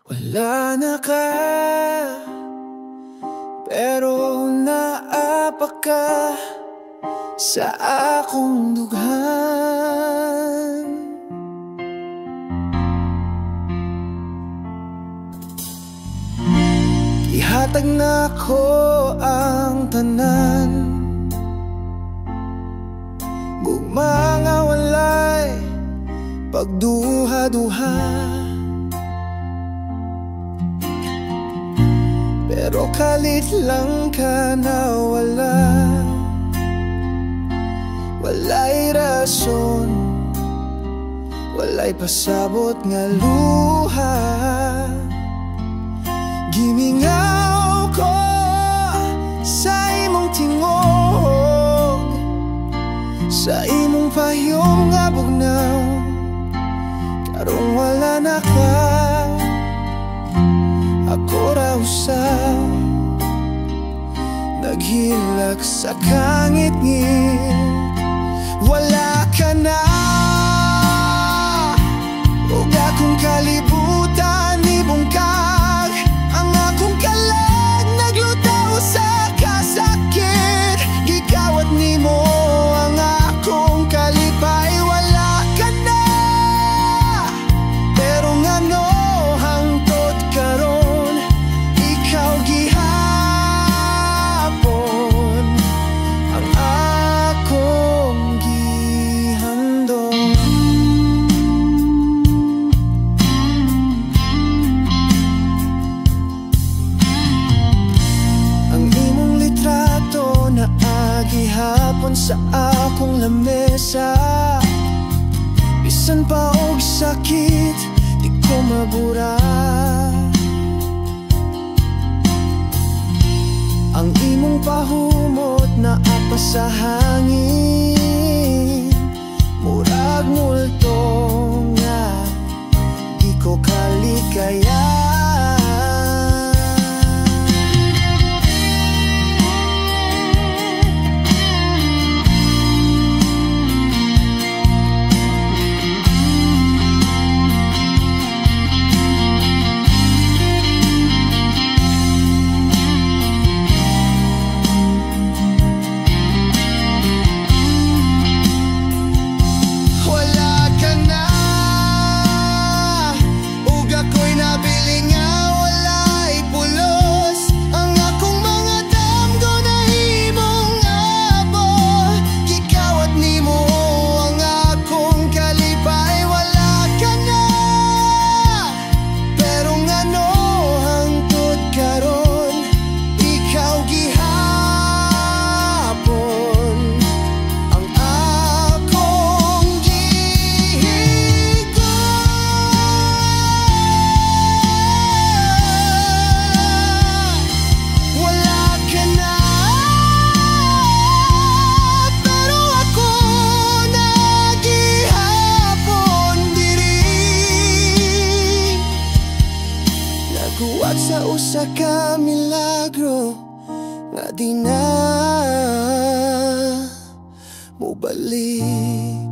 Wala na ka, pero naapa ka sa akong dughan. Ihatag na ko ang tanan, mga walay pagduha-duha. Pero kalit lang ka na walay rason, walay pasabot nga luha. Gimingaw ko sa imong tingog, sa imong pahiyong nga bugnaw. Karong wala na ka, ako raw usab naghilak sa kangit-ngit. Wala ka na, ug akong kalibutan ibungkag. Ang akong kalag naglutaw sa kasakit, gikawat nimo ang akong kalipay. Wala ka na, pero ngano hangtod karon ikaw gihapon ang akong gihandom. Ang imong litrato na agihapon sa akong lamesa, bisan pa og sakit di ko mabura. Ang imong pahumot na apa sa hangin, murag multo nga di ko kaligaya. At sa usa ka milagro nga di na mo balik.